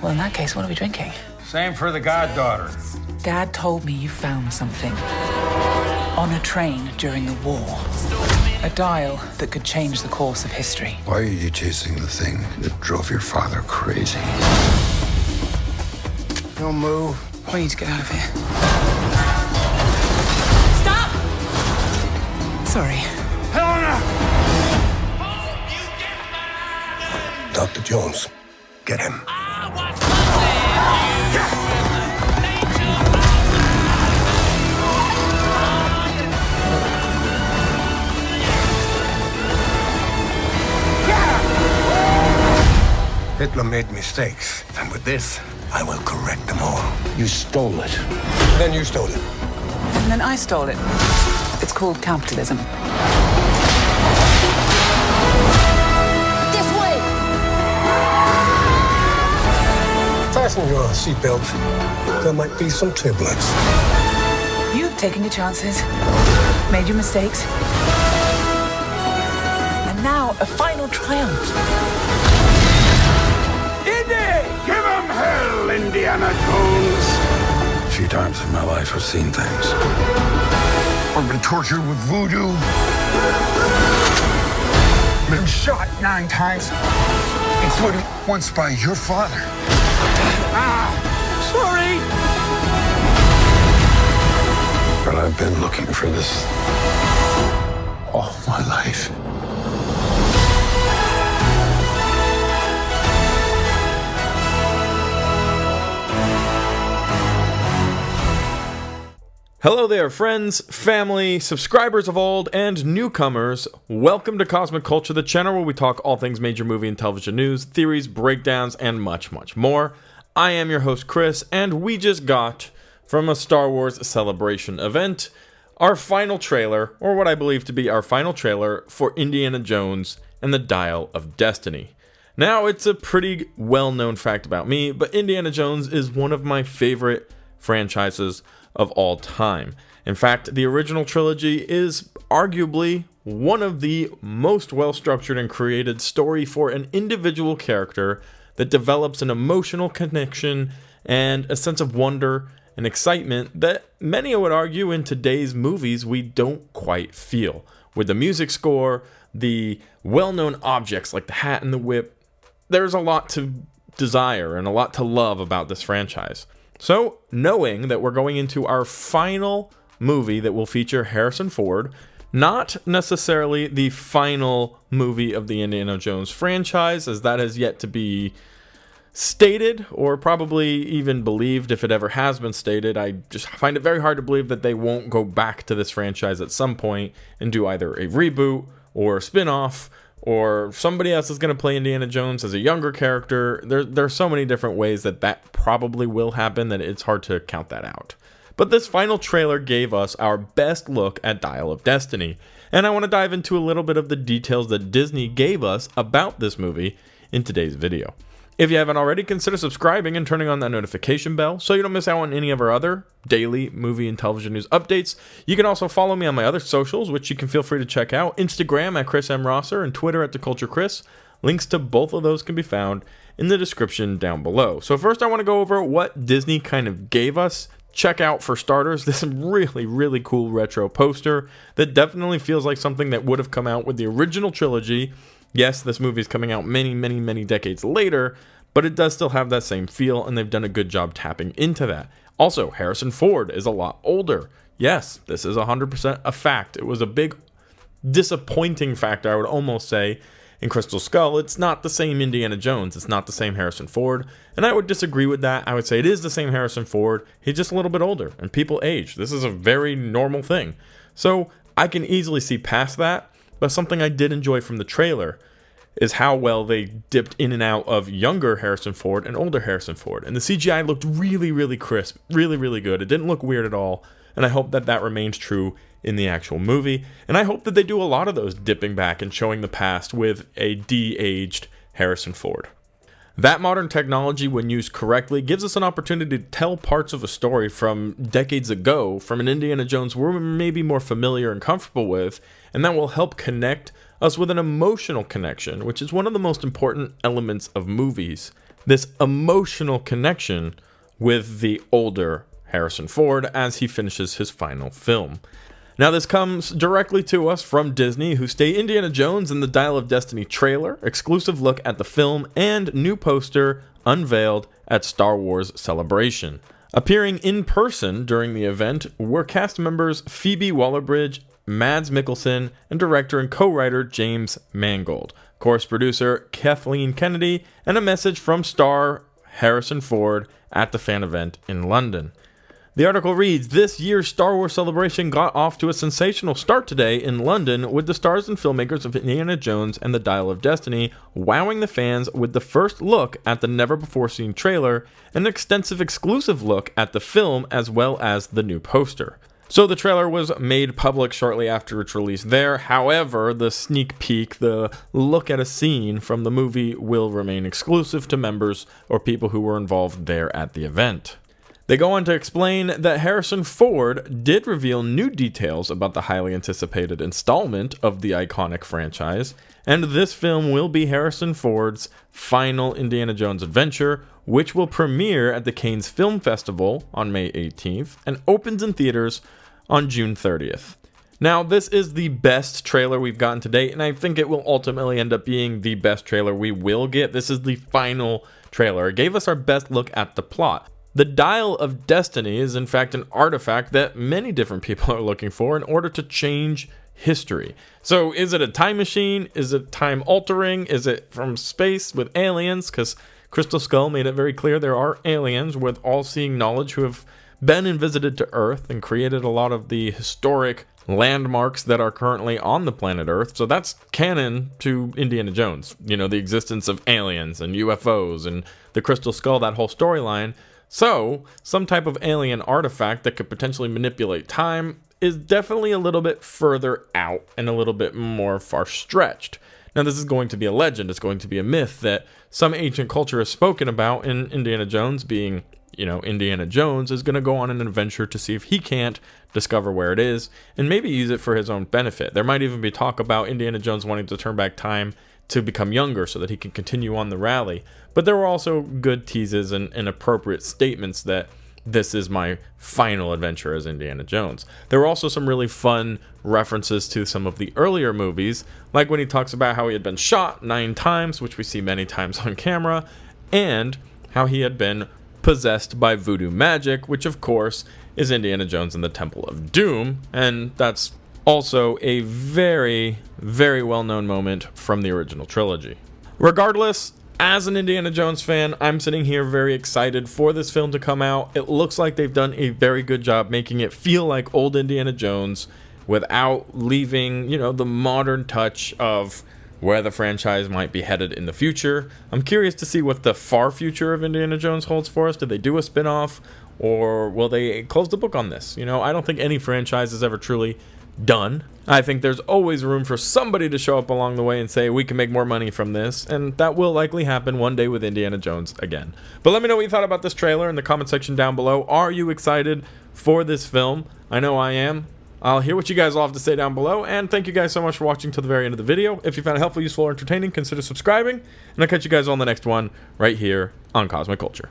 Well, in that case, what are we drinking? Same for the goddaughter. Dad told me you found something. On a train during the war. A dial that could change the course of history. Why are you chasing the thing that drove your father crazy? Don't move. We need to get out of here. Stop! Sorry. Helena! Dr. Jones, get him. Hitler made mistakes, and with this, I will correct them all. You stole it. Then you stole it. And then I stole it. It's called capitalism. This way! Fasten your seatbelts. There might be some turbulence. You've taken your chances, made your mistakes. And now a final triumph. Give him hell, Indiana Jones! A few times in my life, I've seen things. I've been tortured with voodoo. Been shot 9 times, including once by your father. Sorry! But I've been looking for this all my life. Hello there, friends, family, subscribers of old, and newcomers. Welcome to Cosmic Culture, the channel where we talk all things major movie and television news, theories, breakdowns, and much, much more. I am your host, Chris, and we just got, from a Star Wars Celebration event, our final trailer, or what I believe to be our final trailer, for Indiana Jones and the Dial of Destiny. Now, it's a pretty well-known fact about me, but Indiana Jones is one of my favorite franchises of all time. In fact, the original trilogy is arguably one of the most well-structured and created story for an individual character that develops an emotional connection and a sense of wonder and excitement that many would argue in today's movies we don't quite feel. With the music score, the well-known objects like the hat and the whip, there's a lot to desire and a lot to love about this franchise. So, knowing that we're going into our final movie that will feature Harrison Ford, not necessarily the final movie of the Indiana Jones franchise, as that has yet to be stated, or probably even believed if it ever has been stated. I just find it very hard to believe that they won't go back to this franchise at some point and do either a reboot or a spin-off, or somebody else is going to play Indiana Jones as a younger character. There's so many different ways that probably will happen that it's hard to count that out. But this final trailer gave us our best look at Dial of Destiny, and I want to dive into a little bit of the details that Disney gave us about this movie in today's video. If you haven't already, consider subscribing and turning on that notification bell so you don't miss out on any of our other daily movie and television news updates. You can also follow me on my other socials, which you can feel free to check out. Instagram at Chris M. Rosser and Twitter at TheCultureChris. Links to both of those can be found in the description down below. So first I want to go over what Disney kind of gave us. Check out, for starters, this really cool retro poster that definitely feels like something that would have come out with the original trilogy. Yes, this movie is coming out many decades later, but it does still have that same feel, and they've done a good job tapping into that. Also, Harrison Ford is a lot older. Yes, this is 100% a fact. It was a big disappointing factor, I would almost say, in Crystal Skull. It's not the same Indiana Jones. It's not the same Harrison Ford, and I would disagree with that. I would say it is the same Harrison Ford. He's just a little bit older, and people age. This is a very normal thing. So I can easily see past that, but something I did enjoy from the trailer is how well they dipped in and out of younger Harrison Ford and older Harrison Ford. And the CGI looked really crisp, really good. It didn't look weird at all, and I hope that remains true in the actual movie. And I hope that they do a lot of those dipping back and showing the past with a de-aged Harrison Ford. That modern technology, when used correctly, gives us an opportunity to tell parts of a story from decades ago, from an Indiana Jones we're maybe more familiar and comfortable with, and that will help connect us with an emotional connection, which is one of the most important elements of movies this emotional connection with the older Harrison Ford as he finishes his final film. Now, this comes directly to us from Disney, who state Indiana Jones and the Dial of Destiny trailer, exclusive look at the film, and new poster unveiled at Star Wars Celebration. Appearing in person during the event were cast members Phoebe Waller-Bridge, Mads Mikkelsen, and director and co-writer James Mangold, course producer Kathleen Kennedy, and a message from star Harrison Ford at the fan event in London. The article reads, "This year's Star Wars Celebration got off to a sensational start today in London with the stars and filmmakers of Indiana Jones and the Dial of Destiny wowing the fans with the first look at the never-before-seen trailer and an extensive exclusive look at the film as well as the new poster." So the trailer was made public shortly after its release there. However, the sneak peek, the look at a scene from the movie, will remain exclusive to members or people who were involved there at the event. They go on to explain that Harrison Ford did reveal new details about the highly anticipated installment of the iconic franchise, and this film will be Harrison Ford's final Indiana Jones adventure, which will premiere at the Cannes Film Festival on May 18th and opens in theaters on June 30th. Now, this is the best trailer we've gotten to date, and I think it will ultimately end up being the best trailer we will get. This is the final trailer. It gave us our best look at the plot. The Dial of Destiny is in fact an artifact that many different people are looking for in order to change history. So is it a time machine? Is it time altering? Is it from space with aliens? Because Crystal Skull made it very clear there are aliens with all-seeing knowledge who have been and visited to Earth and created a lot of the historic landmarks that are currently on the planet Earth. So that's canon to Indiana Jones. You know, the existence of aliens and UFOs and the Crystal Skull, that whole storyline. So, some type of alien artifact that could potentially manipulate time is definitely a little bit further out and a little bit more far-stretched. Now, this is going to be a legend. It's going to be a myth that some ancient culture has spoken about in Indiana Jones being, Indiana Jones is going to go on an adventure to see if he can't discover where it is and maybe use it for his own benefit. There might even be talk about Indiana Jones wanting to turn back time to become younger so that he can continue on the rally. But there were also good teases and appropriate statements that this is my final adventure as Indiana Jones. There were also some really fun references to some of the earlier movies, like when he talks about how he had been shot 9 times, which we see many times on camera, and how he had been possessed by voodoo magic, which of course is Indiana Jones and the Temple of Doom, and that's also a very, very well-known moment from the original trilogy. Regardless, as an Indiana Jones fan, I'm sitting here very excited for this film to come out. It looks like they've done a very good job making it feel like old Indiana Jones without leaving, the modern touch of where the franchise might be headed in the future. I'm curious to see what the far future of Indiana Jones holds for us. Did they do a spin-off, or will they close the book on this? I don't think any franchise is ever truly done. I think there's always room for somebody to show up along the way and say we can make more money from this, and that will likely happen one day with Indiana Jones again. But let me know what you thought about this trailer in the comment section down below. Are you excited for this film? I know I am. I'll hear what you guys all have to say down below, and thank you guys so much for watching to the very end of the video. If you found it helpful, useful, or entertaining, consider subscribing, and I'll catch you guys on the next one right here on Cosmic Culture.